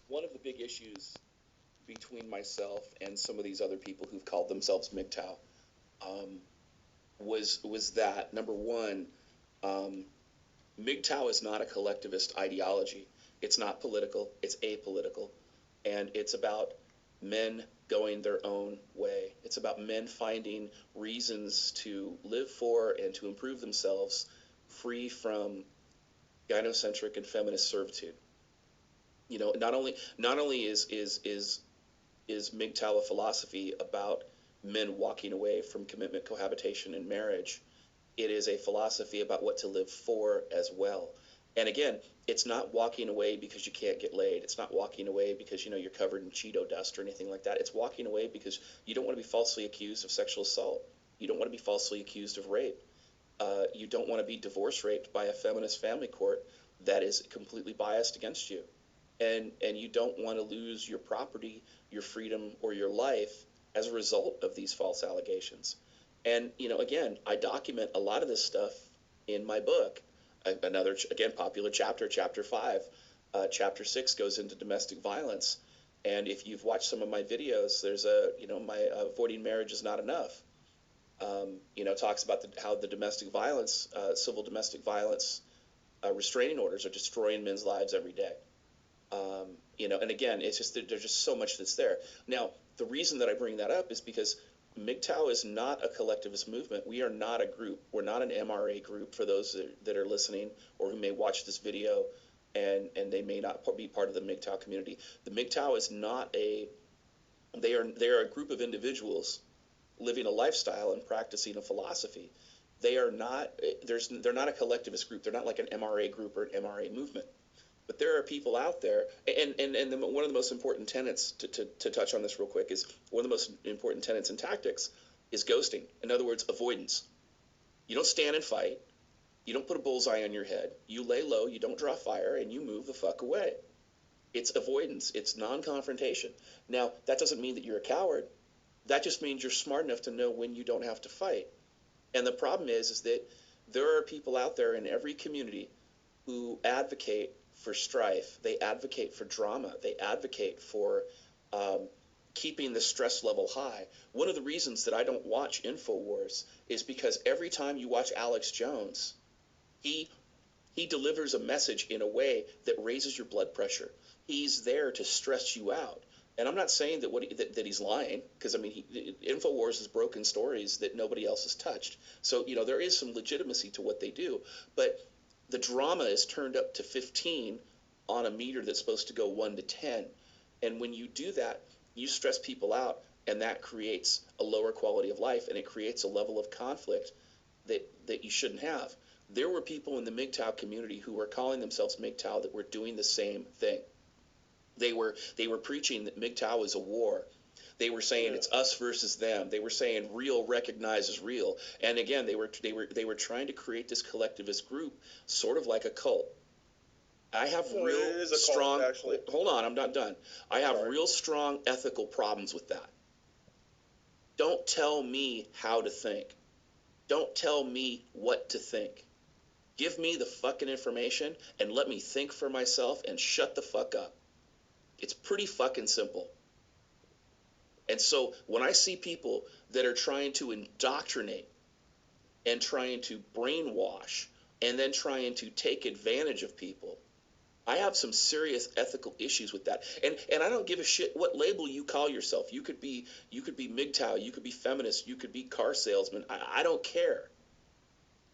one of the big issues between myself and some of these other people who've called themselves MGTOW um, was that number one, um, MGTOW is not a collectivist ideology. It's not political. It's apolitical, and it's about men going their own way. It's about men finding reasons to live for and to improve themselves, free from gynocentric and feminist servitude. Not only is MGTOW a philosophy about men walking away from commitment, cohabitation, and marriage. It is a philosophy about what to live for as well. And again, it's not walking away because you can't get laid. It's not walking away because you're covered in Cheeto dust or anything like that. It's walking away because you don't want to be falsely accused of sexual assault. You don't want to be falsely accused of rape. You don't want to be divorce raped by a feminist family court that is completely biased against you. And you don't want to lose your property, your freedom, or your life as a result of these false allegations. And again, I document a lot of this stuff in my book. Another, again, popular chapter, chapter 5. Chapter 6 goes into domestic violence. And if you've watched some of my videos, there's my avoiding marriage is not enough. Talks about how the domestic violence, civil domestic violence restraining orders are destroying men's lives every day. And again, it's just there's just so much that's there. Now, the reason that I bring that up is because MGTOW is not a collectivist movement. We are not a group. We're not an MRA group for those that are listening or who may watch this video and they may not be part of the MGTOW community. The MGTOW is not they are a group of individuals living a lifestyle and practicing a philosophy. They are not they're not a collectivist group. They're not like an MRA group or an MRA movement. But there are people out there, and one of the most important tenets, to touch on this real quick, is one of the most important tenets and tactics is ghosting. In other words, avoidance. You don't stand and fight. You don't put a bullseye on your head. You lay low, you don't draw fire, and you move the fuck away. It's avoidance. It's non-confrontation. Now, that doesn't mean that you're a coward. That just means you're smart enough to know when you don't have to fight. And the problem is that there are people out there in every community who advocate for strife. They advocate for drama. They advocate for keeping the stress level high. One of the reasons that I don't watch InfoWars is because every time you watch Alex Jones, he delivers a message in a way that raises your blood pressure. He's there to stress you out. And I'm not saying that he's lying, because I mean, InfoWars has broken stories that nobody else has touched. So there is some legitimacy to what they do, but the drama is turned up to 15 on a meter that's supposed to go 1 to 10. And when you do that, you stress people out, and that creates a lower quality of life, and it creates a level of conflict that you shouldn't have. There were people in the MGTOW community who were calling themselves MGTOW that were doing the same thing. They were preaching that MGTOW is a war. They were saying it's us versus them. They were saying real recognizes real. And again, they were trying to create this collectivist group, sort of like a cult. I have real strong. Cult, hold on, I'm not done. I have real strong ethical problems with that. Don't tell me how to think. Don't tell me what to think. Give me the fucking information and let me think for myself and shut the fuck up. It's pretty fucking simple. And so when I see people that are trying to indoctrinate and trying to brainwash and then trying to take advantage of people, I have some serious ethical issues with that. And I don't give a shit what label you call yourself. You could be MGTOW, you could be feminist, you could be car salesman. I don't care.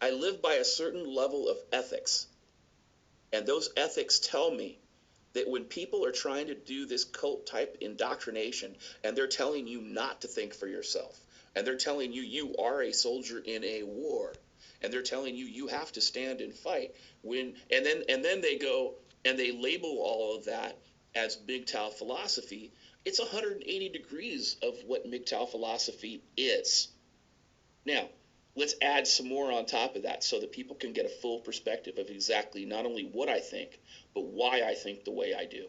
I live by a certain level of ethics. And those ethics tell me that when people are trying to do this cult type indoctrination and they're telling you not to think for yourself, and they're telling you you are a soldier in a war, and they're telling you you have to stand and fight, and then they go and they label all of that as MGTOW philosophy, it's 180 degrees of what MGTOW philosophy is. Now, let's add some more on top of that so that people can get a full perspective of exactly not only what I think, but why I think the way I do.